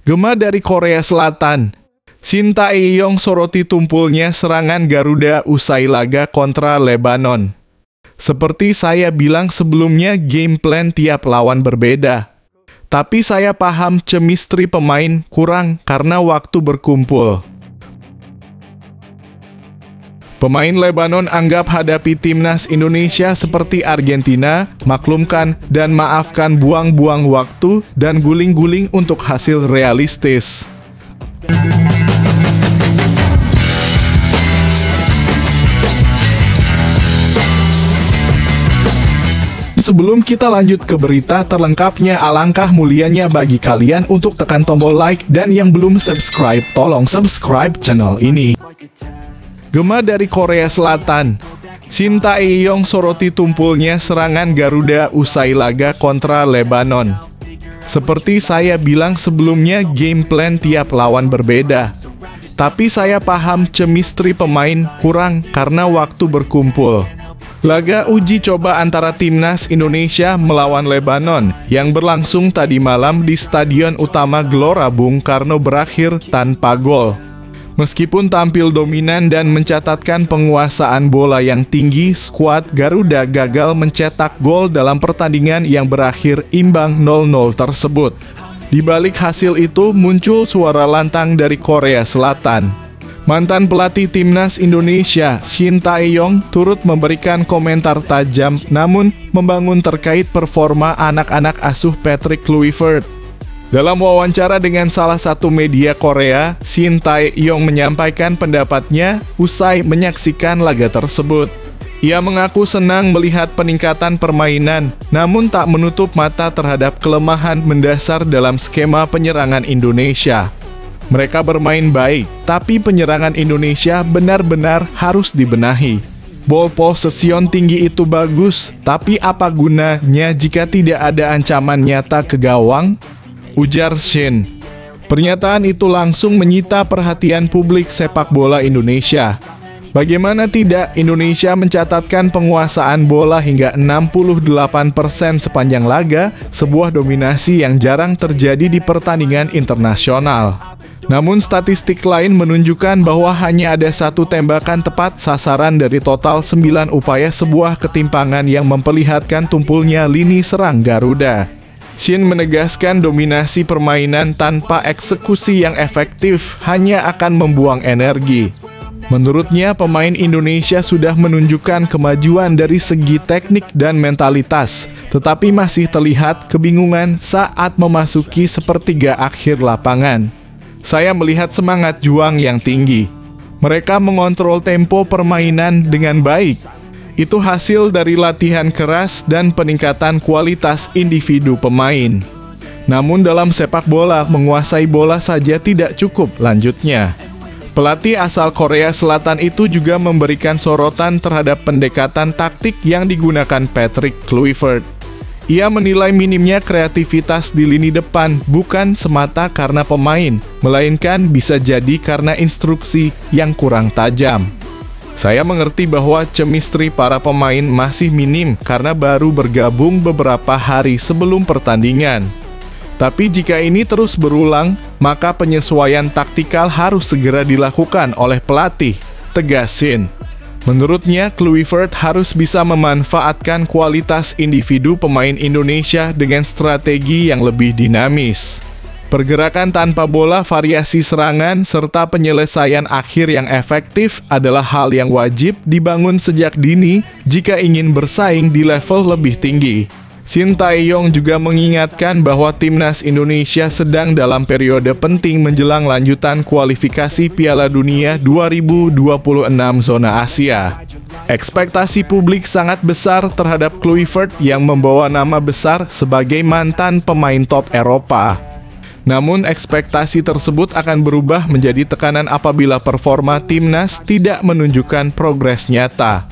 Gema dari Korea Selatan, Shin Tae-yong soroti tumpulnya serangan Garuda usai laga kontra Lebanon. Seperti saya bilang sebelumnya, game plan tiap lawan berbeda. Tapi saya paham chemistry pemain kurang karena waktu berkumpul. Pemain Lebanon anggap hadapi timnas Indonesia seperti Argentina, maklumkan dan maafkan, buang-buang waktu dan guling-guling untuk hasil realistis. Sebelum kita lanjut ke berita terlengkapnya, alangkah mulianya bagi kalian untuk tekan tombol like, dan yang belum subscribe, tolong subscribe channel ini. Gema dari Korea Selatan, Shin Tae-yong soroti tumpulnya serangan Garuda usai laga kontra Lebanon. Seperti saya bilang sebelumnya, game plan tiap lawan berbeda. Tapi saya paham chemistry pemain kurang karena waktu berkumpul. Laga uji coba antara timnas Indonesia melawan Lebanon yang berlangsung tadi malam di Stadion Utama Gelora Bung Karno berakhir tanpa gol. Meskipun tampil dominan dan mencatatkan penguasaan bola yang tinggi, skuad Garuda gagal mencetak gol dalam pertandingan yang berakhir imbang 0-0 tersebut. Di balik hasil itu muncul suara lantang dari Korea Selatan. Mantan pelatih timnas Indonesia, Shin Tae-yong, turut memberikan komentar tajam namun membangun terkait performa anak-anak asuh Patrick Kluivert. Dalam wawancara dengan salah satu media Korea, Shin Tae-yong menyampaikan pendapatnya usai menyaksikan laga tersebut. Ia mengaku senang melihat peningkatan permainan, namun tak menutup mata terhadap kelemahan mendasar dalam skema penyerangan Indonesia. Mereka bermain baik, tapi penyerangan Indonesia benar-benar harus dibenahi. Ball possession tinggi itu bagus, tapi apa gunanya jika tidak ada ancaman nyata ke gawang? Ujar Shin. Pernyataan itu langsung menyita perhatian publik sepak bola Indonesia. Bagaimana tidak, Indonesia mencatatkan penguasaan bola hingga 68% sepanjang laga, sebuah dominasi yang jarang terjadi di pertandingan internasional. Namun statistik lain menunjukkan bahwa hanya ada satu tembakan tepat sasaran dari total 9 upaya, sebuah ketimpangan yang memperlihatkan tumpulnya lini serang Garuda. Shin menegaskan dominasi permainan tanpa eksekusi yang efektif hanya akan membuang energi. Menurutnya, pemain Indonesia sudah menunjukkan kemajuan dari segi teknik dan mentalitas, tetapi masih terlihat kebingungan saat memasuki sepertiga akhir lapangan. Saya melihat semangat juang yang tinggi. Mereka mengontrol tempo permainan dengan baik. Itu hasil dari latihan keras dan peningkatan kualitas individu pemain. Namun dalam sepak bola, menguasai bola saja tidak cukup, lanjutnya. Pelatih asal Korea Selatan itu juga memberikan sorotan terhadap pendekatan taktik yang digunakan Patrick Kluivert. Ia menilai minimnya kreativitas di lini depan bukan semata karena pemain, melainkan bisa jadi karena instruksi yang kurang tajam. Saya mengerti bahwa chemistry para pemain masih minim karena baru bergabung beberapa hari sebelum pertandingan. Tapi jika ini terus berulang, maka penyesuaian taktikal harus segera dilakukan oleh pelatih, tegas Shin. Menurutnya, Kluivert harus bisa memanfaatkan kualitas individu pemain Indonesia dengan strategi yang lebih dinamis. Pergerakan tanpa bola, variasi serangan, serta penyelesaian akhir yang efektif adalah hal yang wajib dibangun sejak dini jika ingin bersaing di level lebih tinggi. Shin Tae-yong juga mengingatkan bahwa timnas Indonesia sedang dalam periode penting menjelang lanjutan kualifikasi Piala Dunia 2026 zona Asia. Ekspektasi publik sangat besar terhadap Kluivert yang membawa nama besar sebagai mantan pemain top Eropa. Namun ekspektasi tersebut akan berubah menjadi tekanan apabila performa timnas tidak menunjukkan progres nyata.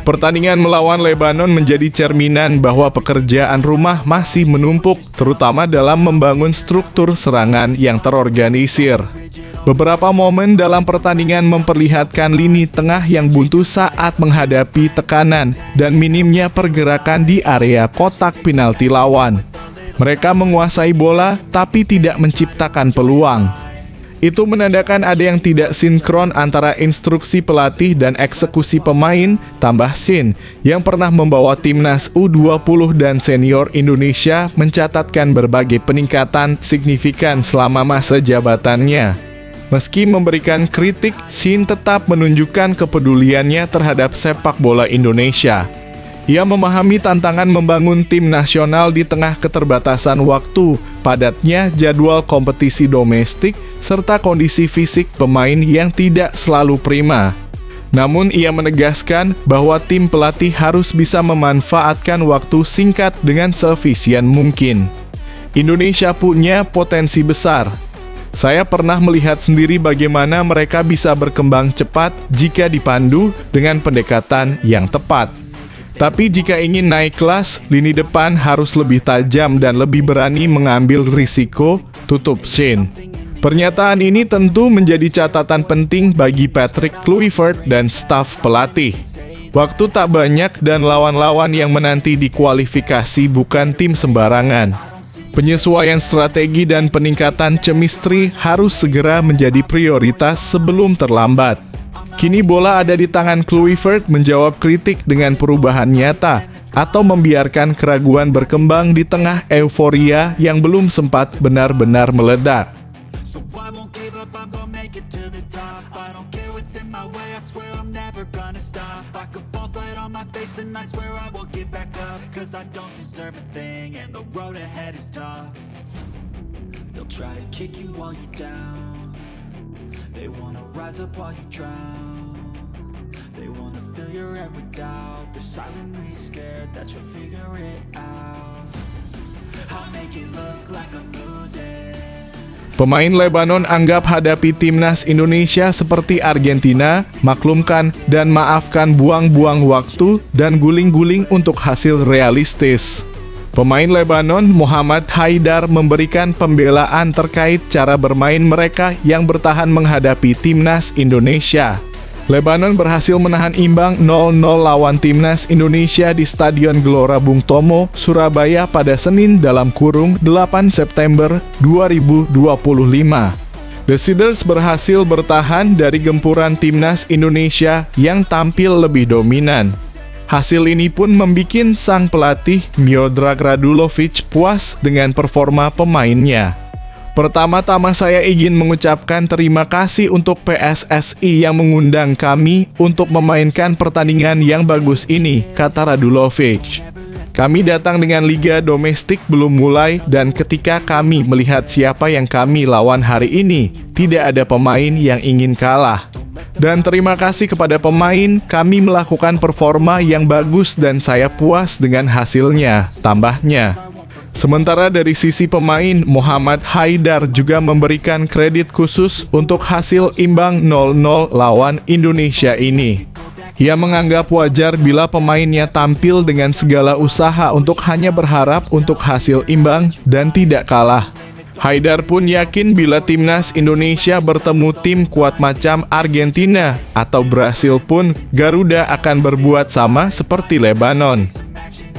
Pertandingan melawan Lebanon menjadi cerminan bahwa pekerjaan rumah masih menumpuk, terutama dalam membangun struktur serangan yang terorganisir. Beberapa momen dalam pertandingan memperlihatkan lini tengah yang buntu saat menghadapi tekanan dan minimnya pergerakan di area kotak penalti lawan. Mereka menguasai bola tapi tidak menciptakan peluang. Itu menandakan ada yang tidak sinkron antara instruksi pelatih dan eksekusi pemain, tambah Shin, yang pernah membawa timnas U20 dan senior Indonesia mencatatkan berbagai peningkatan signifikan selama masa jabatannya. Meski memberikan kritik, Shin tetap menunjukkan kepeduliannya terhadap sepak bola Indonesia. Ia memahami tantangan membangun tim nasional di tengah keterbatasan waktu, padatnya jadwal kompetisi domestik, serta kondisi fisik pemain yang tidak selalu prima. Namun ia menegaskan bahwa tim pelatih harus bisa memanfaatkan waktu singkat dengan seefisien mungkin. Indonesia punya potensi besar. Saya pernah melihat sendiri bagaimana mereka bisa berkembang cepat jika dipandu dengan pendekatan yang tepat. Tapi jika ingin naik kelas, lini depan harus lebih tajam dan lebih berani mengambil risiko, tutup Shin. Pernyataan ini tentu menjadi catatan penting bagi Patrick Kluivert dan staf pelatih. Waktu tak banyak dan lawan-lawan yang menanti di kualifikasi bukan tim sembarangan. Penyesuaian strategi dan peningkatan chemistry harus segera menjadi prioritas sebelum terlambat. Kini bola ada di tangan Kluivert menjawab kritik dengan perubahan nyata atau membiarkan keraguan berkembang di tengah euforia yang belum sempat benar-benar meledak. They wanna rise up while you drown. They wanna fill your head with doubt. They're silently scared that you'll figure it out. I'll make it look like I'm losing. Pemain Lebanon anggap hadapi timnas Indonesia seperti Argentina, maklumkan dan maafkan, buang-buang waktu dan guling-guling untuk hasil realistis. Pemain Lebanon Mohammad Haidar memberikan pembelaan terkait cara bermain mereka yang bertahan menghadapi timnas Indonesia. Lebanon berhasil menahan imbang 0-0 lawan timnas Indonesia di Stadion Gelora Bung Tomo, Surabaya pada Senin (8 September 2025). The Seeders berhasil bertahan dari gempuran timnas Indonesia yang tampil lebih dominan. Hasil ini pun membuat sang pelatih Miodrag Radulovic puas dengan performa pemainnya. Pertama-tama saya ingin mengucapkan terima kasih untuk PSSI yang mengundang kami untuk memainkan pertandingan yang bagus ini, kata Radulovic. Kami datang dengan liga domestik belum mulai dan ketika kami melihat siapa yang kami lawan hari ini, tidak ada pemain yang ingin kalah. Dan terima kasih kepada pemain, kami melakukan performa yang bagus dan saya puas dengan hasilnya, tambahnya. Sementara dari sisi pemain, Mohammad Haidar juga memberikan kredit khusus untuk hasil imbang 0-0 lawan Indonesia ini. Ia menganggap wajar bila pemainnya tampil dengan segala usaha untuk hanya berharap untuk hasil imbang dan tidak kalah. Haidar pun yakin bila timnas Indonesia bertemu tim kuat macam Argentina atau Brasil pun, Garuda akan berbuat sama seperti Lebanon.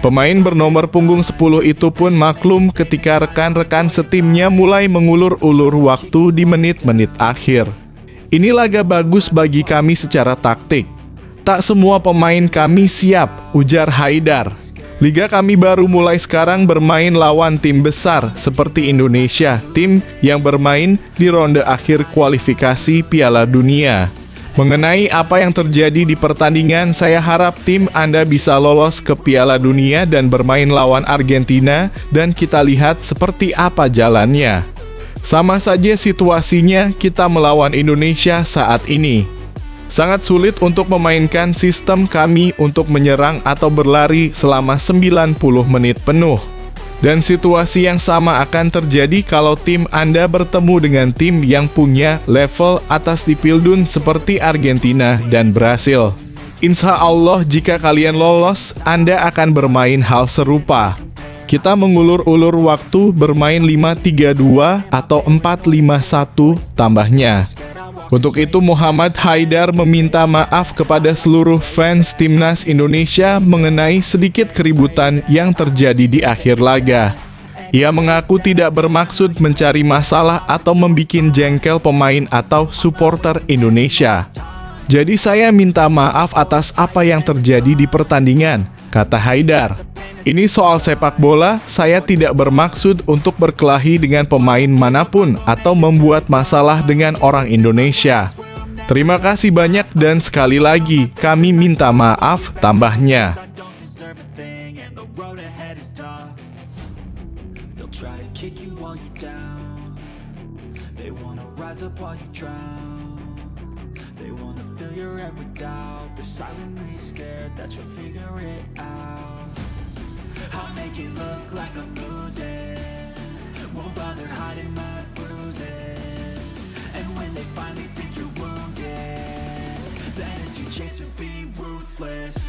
Pemain bernomor punggung 10 itu pun maklum ketika rekan-rekan setimnya mulai mengulur-ulur waktu di menit-menit akhir. Ini laga bagus bagi kami secara taktik. Tak semua pemain kami siap, ujar Haidar. Liga kami baru mulai sekarang bermain lawan tim besar seperti Indonesia, tim yang bermain di ronde akhir kualifikasi Piala Dunia. Mengenai apa yang terjadi di pertandingan, saya harap tim Anda bisa lolos ke Piala Dunia dan bermain lawan Argentina dan kita lihat seperti apa jalannya. Sama saja situasinya kita melawan Indonesia saat ini. Sangat sulit untuk memainkan sistem kami untuk menyerang atau berlari selama 90 menit penuh. Dan situasi yang sama akan terjadi kalau tim Anda bertemu dengan tim yang punya level atas di Pildun seperti Argentina dan Brasil. Insya Allah jika kalian lolos, Anda akan bermain hal serupa. Kita mengulur-ulur waktu bermain 5-3-2 atau 4-5-1 tambahnya. Untuk itu Mohammad Haidar meminta maaf kepada seluruh fans timnas Indonesia mengenai sedikit keributan yang terjadi di akhir laga. Ia mengaku tidak bermaksud mencari masalah atau membikin jengkel pemain atau supporter Indonesia. "Jadi saya minta maaf atas apa yang terjadi di pertandingan," kata Haidar. "Ini soal sepak bola, saya tidak bermaksud untuk berkelahi dengan pemain manapun atau membuat masalah dengan orang Indonesia. Terima kasih banyak dan sekali lagi, kami minta maaf," tambahnya. Try to kick you while you're down. They wanna rise up while you drown. They wanna fill your head with doubt. They're silently scared that you'll figure it out. I'll make it look like I'm losing. Won't bother hiding my bruises. And when they finally think you're wounded, then it's your chance to be ruthless.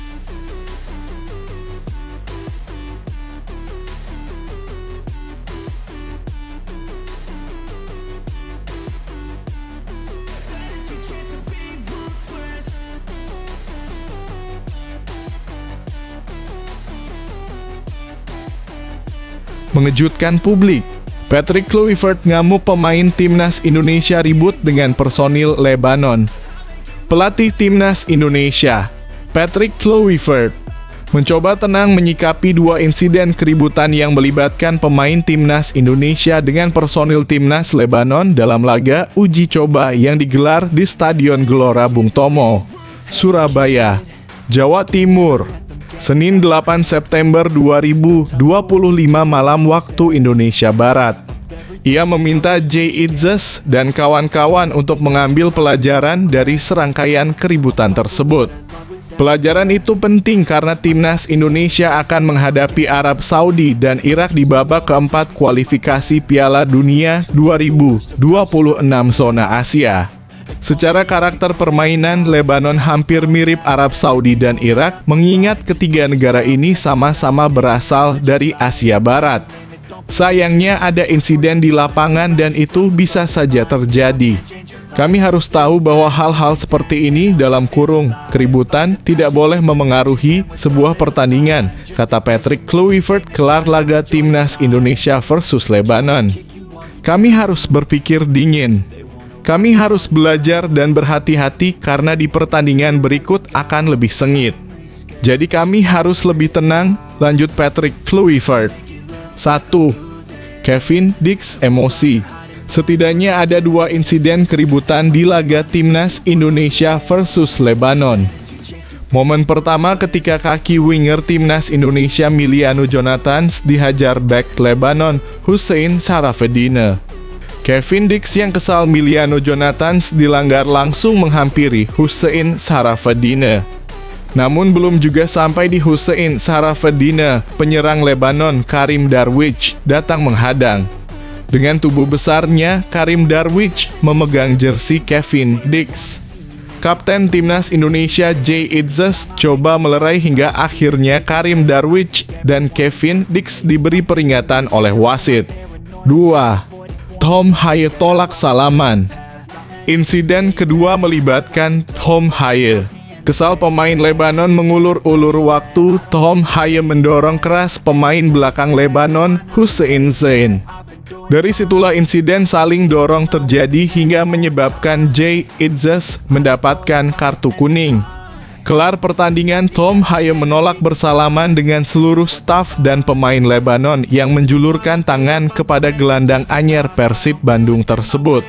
Mengejutkan publik, Patrick Kluivert ngamuk pemain timnas Indonesia ribut dengan personil Lebanon. Pelatih timnas Indonesia, Patrick Kluivert, mencoba tenang menyikapi dua insiden keributan yang melibatkan pemain timnas Indonesia dengan personil timnas Lebanon dalam laga uji coba yang digelar di Stadion Gelora Bung Tomo, Surabaya, Jawa Timur, Senin 8 September 2025 malam waktu Indonesia Barat. Ia meminta Jay Itzes dan kawan-kawan untuk mengambil pelajaran dari serangkaian keributan tersebut. Pelajaran itu penting karena timnas Indonesia akan menghadapi Arab Saudi dan Irak di babak keempat kualifikasi Piala Dunia 2026 zona Asia. Secara karakter permainan, Lebanon hampir mirip Arab Saudi dan Irak, mengingat ketiga negara ini sama-sama berasal dari Asia Barat. Sayangnya ada insiden di lapangan dan itu bisa saja terjadi. Kami harus tahu bahwa hal-hal seperti ini dalam kurung keributan tidak boleh memengaruhi sebuah pertandingan, kata Patrick Kluivert kelar laga timnas Indonesia versus Lebanon. Kami harus berpikir dingin. Kami harus belajar dan berhati-hati karena di pertandingan berikut akan lebih sengit. Jadi kami harus lebih tenang, lanjut Patrick Kluivert. 1. Kevin Dix emosi. Setidaknya ada dua insiden keributan di laga timnas Indonesia versus Lebanon. Momen pertama ketika kaki winger timnas Indonesia Miliano Jonathans dihajar bek Lebanon Hussein Sarafedine. Kevin Dix yang kesal Miliano Jonathans dilanggar langsung menghampiri Hussein Sarafedine. Namun belum juga sampai di Hussein Sarafedine, penyerang Lebanon Karim Darwish datang menghadang. Dengan tubuh besarnya, Karim Darwish memegang jersey Kevin Dix. Kapten timnas Indonesia Jay Itzes coba melerai hingga akhirnya Karim Darwish dan Kevin Dix diberi peringatan oleh wasit. 2. Tom Haye tolak salaman. Insiden kedua melibatkan Tom Haye. Kesal pemain Lebanon mengulur-ulur waktu, Tom Haye mendorong keras pemain belakang Lebanon Hussein Zain. Dari situlah insiden saling dorong terjadi hingga menyebabkan Jay Itzes mendapatkan kartu kuning. Kelar pertandingan, Tom Haye menolak bersalaman dengan seluruh staf dan pemain Lebanon yang menjulurkan tangan kepada gelandang anyar Persib Bandung tersebut.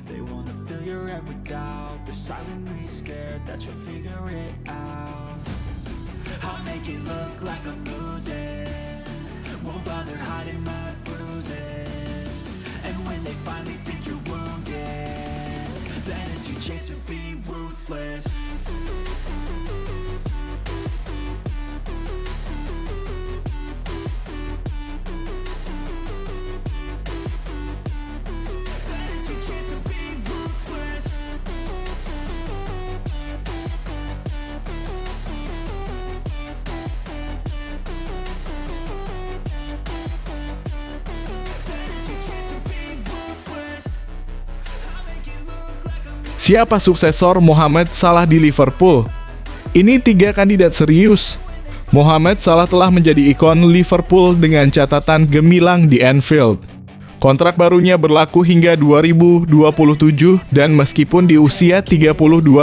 They wanna fill your head with doubt. They're silently scared that you'll figure it out. I'll make it look like I'm losing. Won't bother hiding my bruises. And when they finally think you're wounded, then it's your chance to be ruthless. Siapa suksesor Mohamed Salah di Liverpool? Ini 3 kandidat serius. Mohamed Salah telah menjadi ikon Liverpool dengan catatan gemilang di Anfield. Kontrak barunya berlaku hingga 2027 dan meskipun di usia 32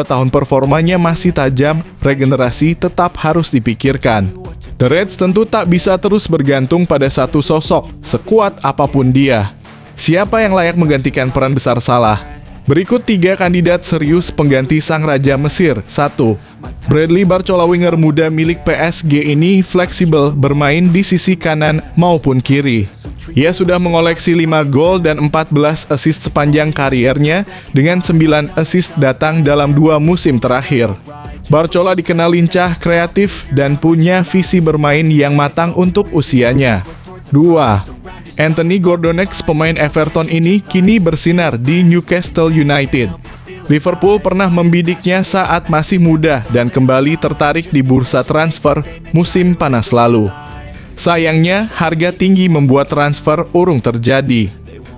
tahun performanya masih tajam, regenerasi tetap harus dipikirkan. The Reds tentu tak bisa terus bergantung pada satu sosok, sekuat apapun dia. Siapa yang layak menggantikan peran besar Salah? Berikut 3 kandidat serius pengganti sang Raja Mesir. 1. Bradley Barcola, winger muda milik PSG ini fleksibel bermain di sisi kanan maupun kiri. Ia sudah mengoleksi 5 gol dan 14 assist sepanjang kariernya, dengan 9 assist datang dalam 2 musim terakhir. Barcola dikenal lincah, kreatif, dan punya visi bermain yang matang untuk usianya. 2. Anthony Gordon, pemain Everton ini kini bersinar di Newcastle United. Liverpool pernah membidiknya saat masih muda dan kembali tertarik di bursa transfer musim panas lalu. Sayangnya, harga tinggi membuat transfer urung terjadi.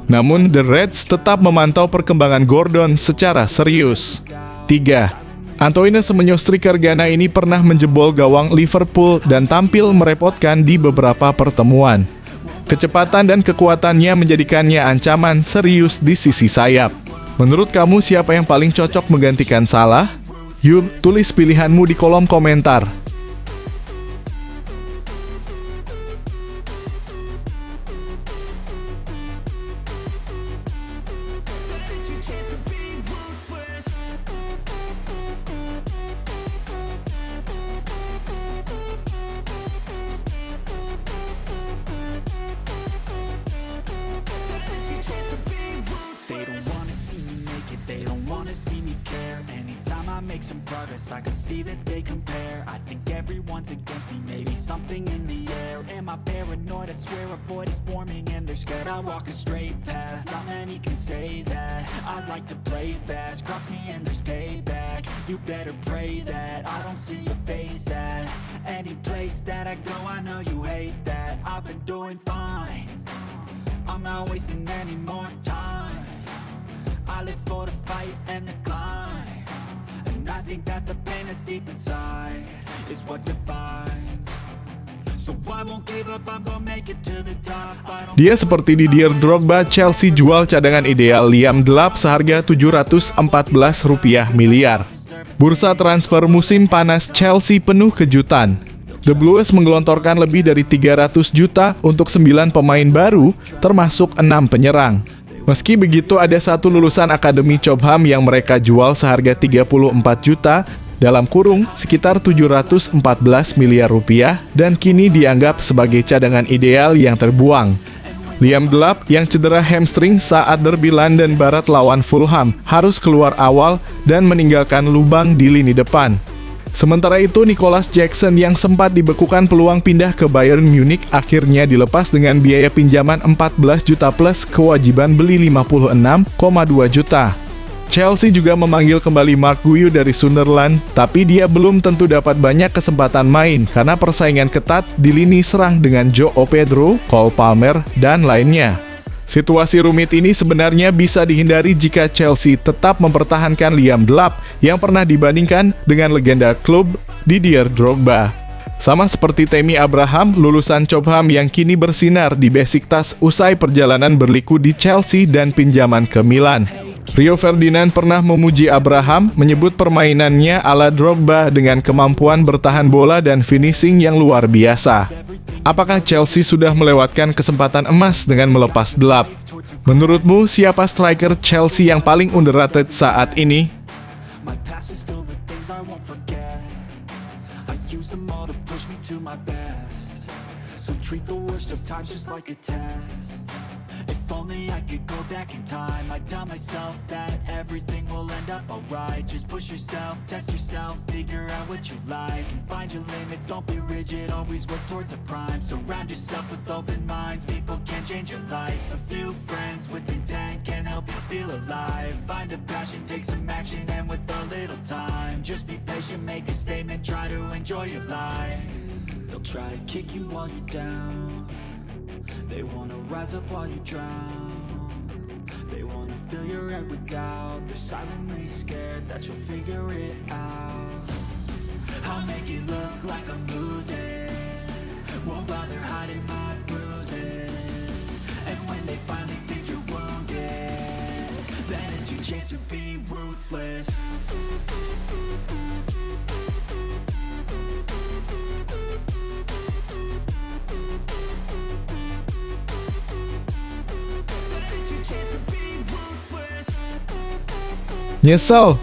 Namun, The Reds tetap memantau perkembangan Gordon secara serius. 3. Antoine Semenyo, striker Ghana ini pernah menjebol gawang Liverpool dan tampil merepotkan di beberapa pertemuan. Kecepatan dan kekuatannya menjadikannya ancaman serius di sisi sayap. Menurut kamu siapa yang paling cocok menggantikan Salah? Yuk, tulis pilihanmu di kolom komentar. Make some progress, I can see that they compare. I think everyone's against me, maybe something in the air. Am I paranoid? I swear a void is forming and they're scared I walk a straight path. Not many can say that. I'd like to play fast, cross me and there's payback. You better pray that I don't see your face at any place that I go. I know you hate that. I've been doing fine, I'm not wasting any more time. I live for the fight and the climb. I think that the pain that's deep inside is what defines. So I won't give up, I'm gonna make it to the top. Dia seperti Didier Drogba, Chelsea jual cadangan ideal Liam Delap seharga Rp714 miliar. Bursa transfer musim panas Chelsea penuh kejutan. The Blues menggelontorkan lebih dari 300 juta untuk 9 pemain baru, termasuk 6 penyerang. Meski begitu, ada satu lulusan Akademi Cobham yang mereka jual seharga 34 juta, dalam kurung sekitar 714 miliar rupiah, dan kini dianggap sebagai cadangan ideal yang terbuang. Liam Delap yang cedera hamstring saat derby London Barat lawan Fulham harus keluar awal dan meninggalkan lubang di lini depan. Sementara itu, Nicholas Jackson yang sempat dibekukan peluang pindah ke Bayern Munich akhirnya dilepas dengan biaya pinjaman 14 juta plus kewajiban beli 56,2 juta. Chelsea juga memanggil kembali Mark Guiu dari Sunderland, tapi dia belum tentu dapat banyak kesempatan main karena persaingan ketat di lini serang dengan João Pedro, Cole Palmer, dan lainnya. Situasi rumit ini sebenarnya bisa dihindari jika Chelsea tetap mempertahankan Liam Delap yang pernah dibandingkan dengan legenda klub Didier Drogba. Sama seperti Tammy Abraham, lulusan Cobham yang kini bersinar di Besiktas usai perjalanan berliku di Chelsea dan pinjaman ke Milan. Rio Ferdinand pernah memuji Abraham, menyebut permainannya ala Drogba dengan kemampuan bertahan bola dan finishing yang luar biasa. Apakah Chelsea sudah melewatkan kesempatan emas dengan melepas Delap? Menurutmu, siapa striker Chelsea yang paling underrated saat ini? If only I could go back in time, I'd tell myself that everything will end up alright. Just push yourself, test yourself, figure out what you like, and find your limits, don't be rigid, always work towards a prime. Surround yourself with open minds, people can change your life. A few friends with intent can help you feel alive. Find a passion, take some action, and with a little time, just be patient, make a statement, try to enjoy your life. They'll try to kick you while you're down, they wanna rise up while you drown, they wanna fill your head with doubt. They're silently scared that you'll figure it out. I'll make it look like I'm losing, won't bother hiding my bruises. And when they finally think you're wounded, then it's your chance to be ruthless. Nyesel,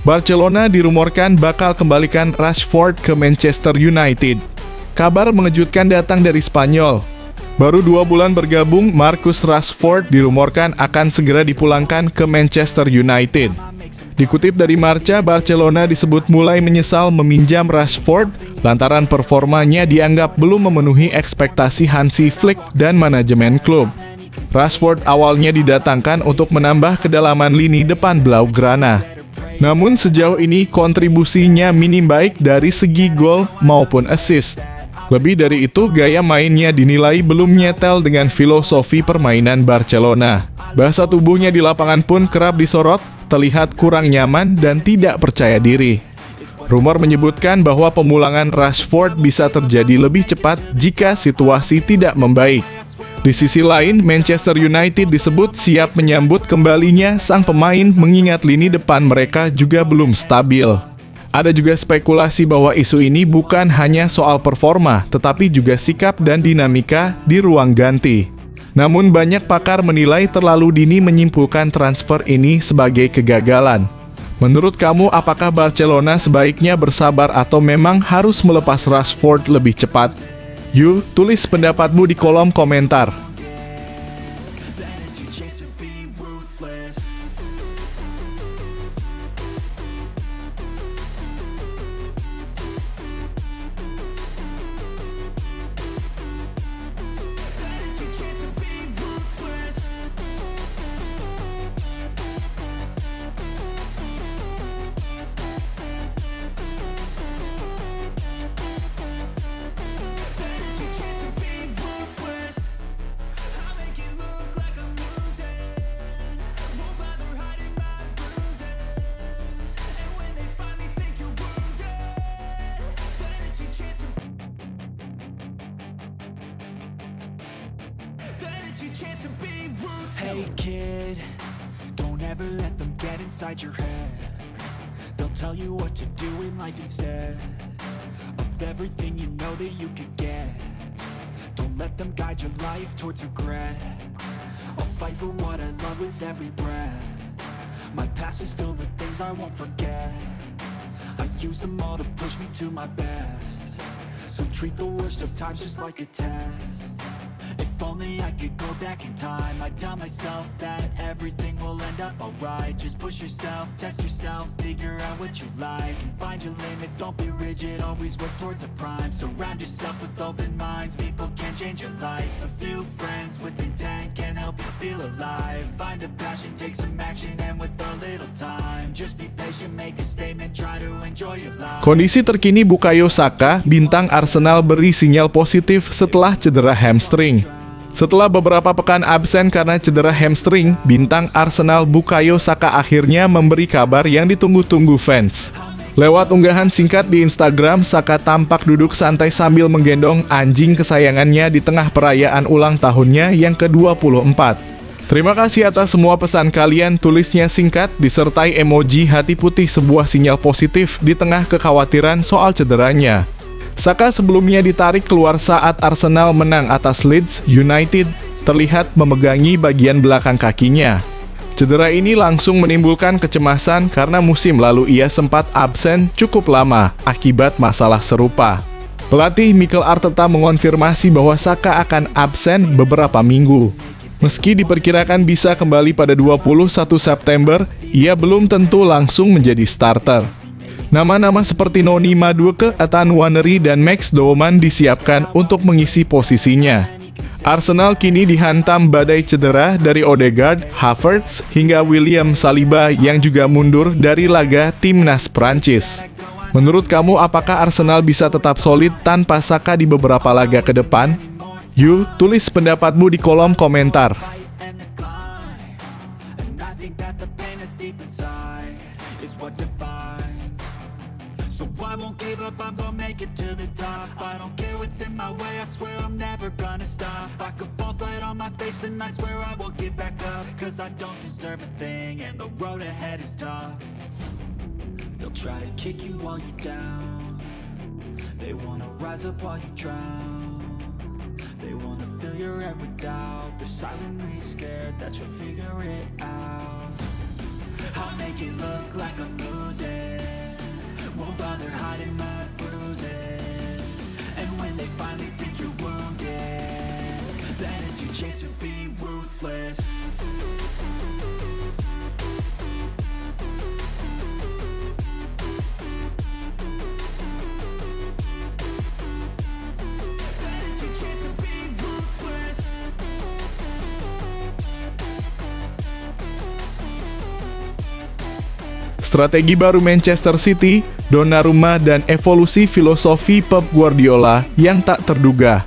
Barcelona dirumorkan bakal kembalikan Rashford ke Manchester United. Kabar mengejutkan datang dari Spanyol. Baru 2 bulan bergabung, Marcus Rashford dirumorkan akan segera dipulangkan ke Manchester United. Dikutip dari Marca, Barcelona disebut mulai menyesal meminjam Rashford lantaran performanya dianggap belum memenuhi ekspektasi Hansi Flick dan manajemen klub. Rashford awalnya didatangkan untuk menambah kedalaman lini depan Blaugrana. Namun sejauh ini kontribusinya minim baik dari segi gol maupun assist. Lebih dari itu, gaya mainnya dinilai belum nyetel dengan filosofi permainan Barcelona. Bahasa tubuhnya di lapangan pun kerap disorot, terlihat kurang nyaman dan tidak percaya diri. Rumor menyebutkan bahwa pemulangan Rashford bisa terjadi lebih cepat jika situasi tidak membaik. Di sisi lain, Manchester United disebut siap menyambut kembalinya sang pemain mengingat lini depan mereka juga belum stabil. Ada juga spekulasi bahwa isu ini bukan hanya soal performa, tetapi juga sikap dan dinamika di ruang ganti. Namun banyak pakar menilai terlalu dini menyimpulkan transfer ini sebagai kegagalan. Menurut kamu, apakah Barcelona sebaiknya bersabar atau memang harus melepas Rashford lebih cepat? Yuk, tulis pendapatmu di kolom komentar. Hey kid, don't ever let them get inside your head. They'll tell you what to do in life instead of everything you know that you could get. Don't let them guide your life towards regret. I'll fight for what I love with every breath. My past is filled with things I won't forget. I use them all to push me to my best. So treat the worst of times just like a test. If only I could go back in time, I'd tell myself that everything will end up alright. Just push yourself, test yourself, figure out what you like, and find your limits, don't be rigid, always work towards a prime. Surround yourself with open minds, people can change your life. A few friends with intent can help you feel alive. Find a passion, take some action, and with a little time, just be patient, make a statement, try to enjoy your life. Kondisi terkini Bukayo Saka, bintang Arsenal beri sinyal positif setelah cedera hamstring. Setelah beberapa pekan absen karena cedera hamstring, bintang Arsenal Bukayo Saka akhirnya memberi kabar yang ditunggu-tunggu fans. Lewat unggahan singkat di Instagram, Saka tampak duduk santai sambil menggendong anjing kesayangannya di tengah perayaan ulang tahunnya yang ke-24. Terima kasih atas semua pesan kalian, tulisnya singkat, disertai emoji hati putih, sebuah sinyal positif di tengah kekhawatiran soal cederanya. Saka sebelumnya ditarik keluar saat Arsenal menang atas Leeds United, terlihat memegangi bagian belakang kakinya. Cedera ini langsung menimbulkan kecemasan karena musim lalu ia sempat absen cukup lama akibat masalah serupa. Pelatih Mikel Arteta mengonfirmasi bahwa Saka akan absen beberapa minggu. Meski diperkirakan bisa kembali pada 21 September, ia belum tentu langsung menjadi starter. Nama-nama seperti Noni Madueke, Ethan Nwaneri, dan Max Doman disiapkan untuk mengisi posisinya. Arsenal kini dihantam badai cedera dari Odegaard, Havertz, hingga William Saliba yang juga mundur dari laga timnas Prancis. Menurut kamu, apakah Arsenal bisa tetap solid tanpa Saka di beberapa laga ke depan? Yuk, tulis pendapatmu di kolom komentar. that the pain that's deep inside is what defines. So I won't give up, I'm gonna make it to the top. I don't care what's in my way, I swear I'm never gonna stop. I could fall flat on my face and I swear I will get back up. Cause I don't deserve a thing and the road ahead is tough. They'll try to kick you while you're down. They wanna rise up while you drown. They wanna fill your head with doubt. They're silently scared that you'll figure it out. I'll make it look like I'm losing, won't bother hiding my bruises. And when they finally think you're wounded, then it's your chance to be ruthless. Then it's your chance to be ruthless. Strategi baru Manchester City, Donnarumma, dan evolusi filosofi Pep Guardiola yang tak terduga.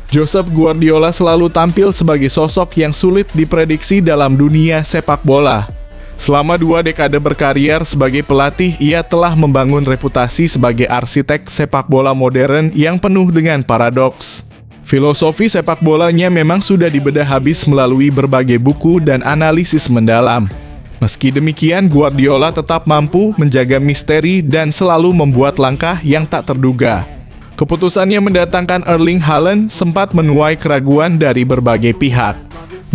Josep Guardiola selalu tampil sebagai sosok yang sulit diprediksi dalam dunia sepak bola. Selama 2 dekade berkarier sebagai pelatih, ia telah membangun reputasi sebagai arsitek sepak bola modern yang penuh dengan paradoks. Filosofi sepak bolanya memang sudah dibedah habis melalui berbagai buku dan analisis mendalam. Meski demikian, Guardiola tetap mampu menjaga misteri dan selalu membuat langkah yang tak terduga. Keputusannya mendatangkan Erling Haaland sempat menuai keraguan dari berbagai pihak.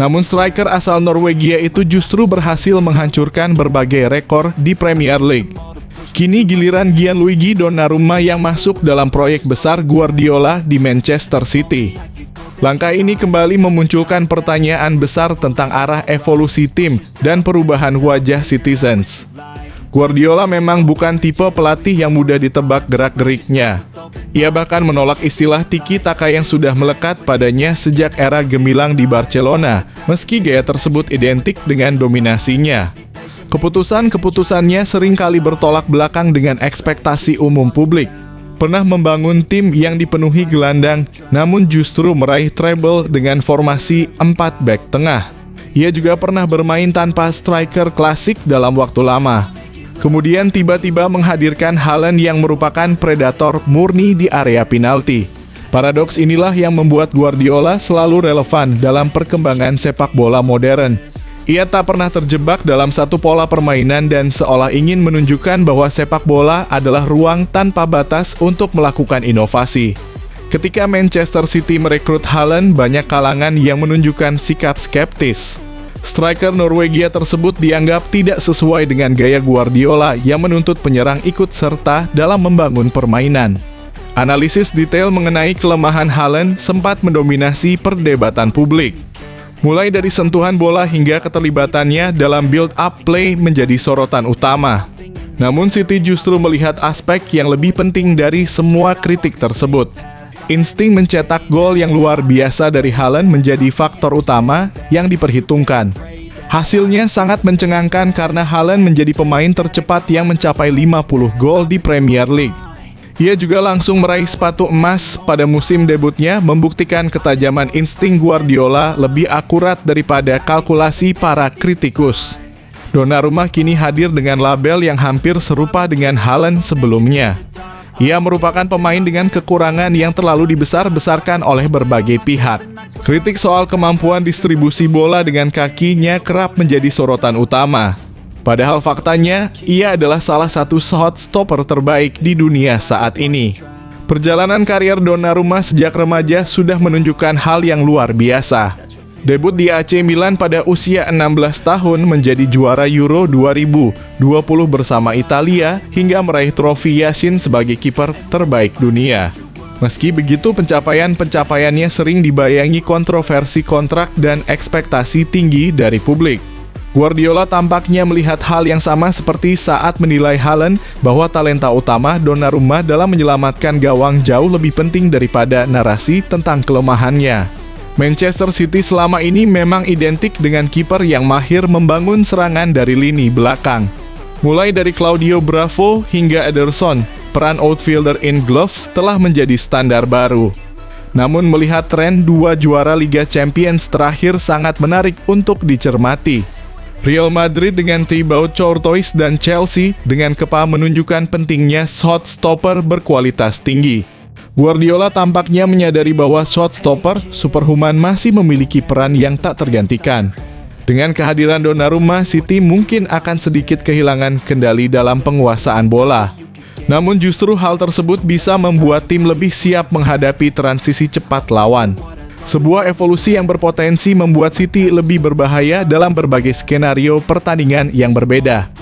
Namun striker asal Norwegia itu justru berhasil menghancurkan berbagai rekor di Premier League. Kini giliran Gianluigi Donnarumma yang masuk dalam proyek besar Guardiola di Manchester City. Langkah ini kembali memunculkan pertanyaan besar tentang arah evolusi tim dan perubahan wajah Citizens. Guardiola memang bukan tipe pelatih yang mudah ditebak gerak-geriknya. Ia bahkan menolak istilah tiki-taka yang sudah melekat padanya sejak era gemilang di Barcelona, meski gaya tersebut identik dengan dominasinya. Keputusan-keputusannya seringkali bertolak belakang dengan ekspektasi umum publik. Pernah membangun tim yang dipenuhi gelandang, namun justru meraih treble dengan formasi 4 bek tengah. Ia juga pernah bermain tanpa striker klasik dalam waktu lama. Kemudian tiba-tiba menghadirkan Haaland yang merupakan predator murni di area penalti. Paradoks inilah yang membuat Guardiola selalu relevan dalam perkembangan sepak bola modern. Ia tak pernah terjebak dalam satu pola permainan dan seolah ingin menunjukkan bahwa sepak bola adalah ruang tanpa batas untuk melakukan inovasi. Ketika Manchester City merekrut Haaland, banyak kalangan yang menunjukkan sikap skeptis. Striker Norwegia tersebut dianggap tidak sesuai dengan gaya Guardiola yang menuntut penyerang ikut serta dalam membangun permainan. Analisis detail mengenai kelemahan Haaland sempat mendominasi perdebatan publik. Mulai dari sentuhan bola hingga keterlibatannya dalam build-up play menjadi sorotan utama. Namun City justru melihat aspek yang lebih penting dari semua kritik tersebut. Insting mencetak gol yang luar biasa dari Haaland menjadi faktor utama yang diperhitungkan. Hasilnya sangat mencengangkan karena Haaland menjadi pemain tercepat yang mencapai 50 gol di Premier League. Ia juga langsung meraih sepatu emas pada musim debutnya, membuktikan ketajaman insting Guardiola lebih akurat daripada kalkulasi para kritikus. Donnarumma kini hadir dengan label yang hampir serupa dengan Haaland sebelumnya. Ia merupakan pemain dengan kekurangan yang terlalu dibesar-besarkan oleh berbagai pihak. Kritik soal kemampuan distribusi bola dengan kakinya kerap menjadi sorotan utama. Padahal faktanya, ia adalah salah satu shot stopper terbaik di dunia saat ini. Perjalanan karier Donnarumma sejak remaja sudah menunjukkan hal yang luar biasa. Debut di AC Milan pada usia 16 tahun menjadi juara Euro 2020 bersama Italia hingga meraih trofi Yashin sebagai kiper terbaik dunia. Meski begitu, pencapaiannya sering dibayangi kontroversi kontrak dan ekspektasi tinggi dari publik. Guardiola tampaknya melihat hal yang sama seperti saat menilai Haaland bahwa talenta utama Donnarumma dalam menyelamatkan gawang jauh lebih penting daripada narasi tentang kelemahannya. Manchester City selama ini memang identik dengan kiper yang mahir membangun serangan dari lini belakang. Mulai dari Claudio Bravo hingga Ederson, peran outfielder in gloves telah menjadi standar baru. Namun melihat tren 2 juara Liga Champions terakhir sangat menarik untuk dicermati. Real Madrid dengan Thibaut Courtois dan Chelsea dengan Kepa menunjukkan pentingnya shot stopper berkualitas tinggi. Guardiola tampaknya menyadari bahwa shot stopper superhuman masih memiliki peran yang tak tergantikan. Dengan kehadiran Donnarumma, City mungkin akan sedikit kehilangan kendali dalam penguasaan bola. Namun justru hal tersebut bisa membuat tim lebih siap menghadapi transisi cepat lawan. Sebuah evolusi yang berpotensi membuat City lebih berbahaya dalam berbagai skenario pertandingan yang berbeda.